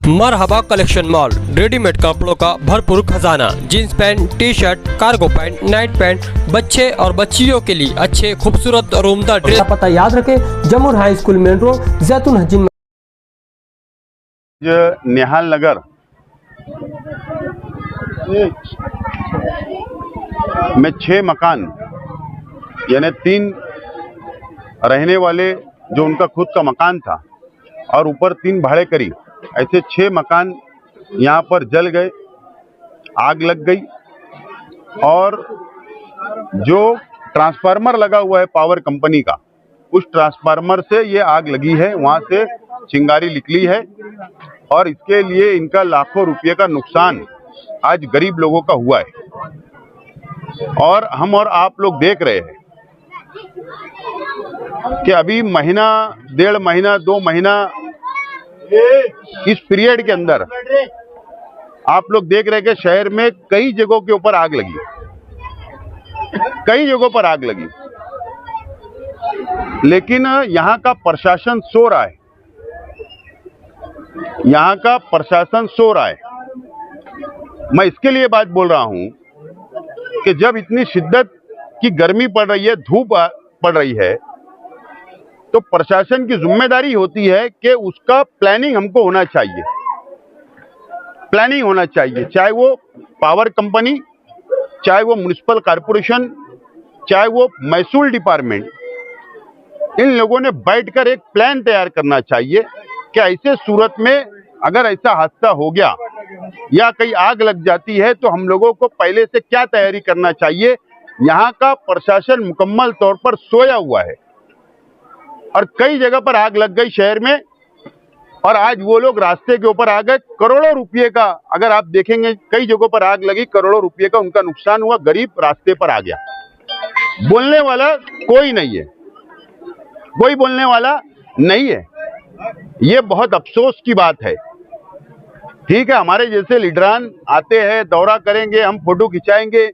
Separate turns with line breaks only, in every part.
मरहबा collection mall, readymade कपड़ों का भरपूर खजाना। Jeans pant, T shirt, cargo pant, night pant, बच्चे और बच्चियों के लिए अच्छे खूबसूरत और उम्दा ड्रेस।
पता याद रखें, जमुर हाई स्कूल मेन रोड, जैतून हजीन
निहाल नगर में 6 मकान यानी 3 रहने वाले जो उनका खुद का मकान था और ऊपर 3 भाड़े करी, ऐसे 6 मकान यहाँ पर जल गए, आग लग गई। और जो ट्रांसफार्मर लगा हुआ है पावर कंपनी का, उस ट्रांसफार्मर से ये आग लगी है, वहाँ से चिंगारी निकली है और इसके लिए इनका लाखों रुपये का नुकसान आज गरीब लोगों का हुआ है। और हम और आप लोग देख रहे हैं कि अभी महीना, 1.5 महीना, 2 महीना, इस पीरियड के अंदर आप लोग देख रहे हैं कि शहर में कई जगहों के ऊपर आग लगी, कई जगहों पर आग लगी। लेकिन यहाँ का प्रशासन सो रहा है, यहाँ का प्रशासन सो रहा है। मैं इसके लिए बात बोल रहा हूं कि जब इतनी शिद्दत की गर्मी पड़ रही है, धूप पड़ रही है, तो प्रशासन की जिम्मेदारी होती है कि उसका प्लानिंग हमको होना चाहिए, प्लानिंग होना चाहिए। चाहे वो पावर कंपनी, चाहे वो म्युनिसिपल कॉरपोरेशन, चाहे वो महसूल डिपार्टमेंट, इन लोगों ने बैठकर एक प्लान तैयार करना चाहिए कि ऐसे सूरत में अगर ऐसा हादसा हो गया या कहीं आग लग जाती है तो हम लोगों को पहले से क्या तैयारी करना चाहिए। यहाँ का प्रशासन मुकम्मल तौर पर सोया हुआ है और कई जगह पर आग लग गई शहर में, और आज वो लोग रास्ते के ऊपर आ गए। करोड़ों रुपये का, अगर आप देखेंगे कई जगहों पर आग लगी, करोड़ों रुपये का उनका नुकसान हुआ, गरीब रास्ते पर आ गया। बोलने वाला कोई नहीं है, कोई बोलने वाला नहीं है। ये बहुत अफसोस की बात है। ठीक है, हमारे जैसे लीडरान आते हैं, दौरा करेंगे, हम फोटो खिंचाएंगे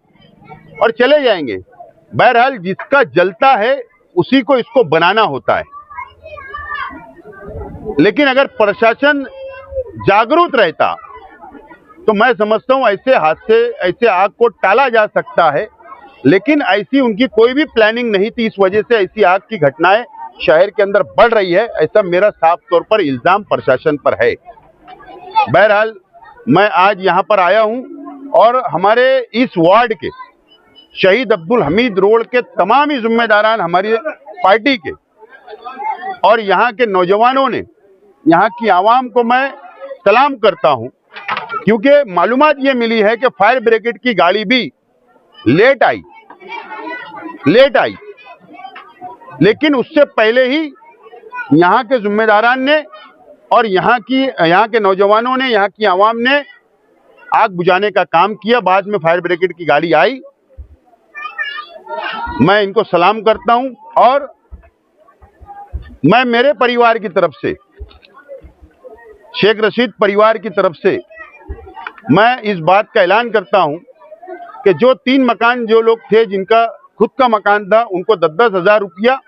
और चले जाएंगे। बहरहाल जिसका जलता है उसी को इसको बनाना होता है। लेकिन अगर प्रशासन जागरूक रहता तो मैं समझता हूं ऐसे हादसे, ऐसे आग को टाला जा सकता है। लेकिन ऐसी उनकी कोई भी प्लानिंग नहीं थी, इस वजह से ऐसी आग की घटनाएं शहर के अंदर बढ़ रही है। ऐसा मेरा साफ तौर पर इल्जाम प्रशासन पर है। बहरहाल मैं आज यहां पर आया हूं और हमारे इस वार्ड के शहीद अब्दुल हमीद रोड के तमाम ही जिम्मेदारान हमारी पार्टी के और यहाँ के नौजवानों ने, यहाँ की आवाम को मैं सलाम करता हूं, क्योंकि मालूमात ये मिली है कि फायर ब्रिगेड की गाड़ी भी लेट आई, लेकिन उससे पहले ही यहाँ के जिम्मेदारान ने और यहाँ के नौजवानों ने, यहाँ की आवाम ने आग बुझाने का काम किया। बाद में फायर ब्रिगेड की गाड़ी आई। मैं इनको सलाम करता हूं और मैं मेरे परिवार की तरफ से, शेख रशीद परिवार की तरफ से मैं इस बात का ऐलान करता हूं कि जो 3 मकान जो लोग थे जिनका खुद का मकान था, उनको 10-10 हजार रुपया,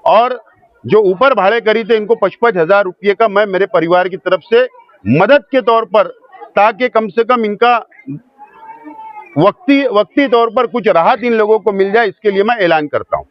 और जो ऊपर भाड़े करी थे इनको 55 हजार रुपये का मैं मेरे परिवार की तरफ से मदद के तौर पर, ताकि कम से कम इनका वक्ती तौर पर कुछ राहत इन लोगों को मिल जाए, इसके लिए मैं ऐलान करता हूं।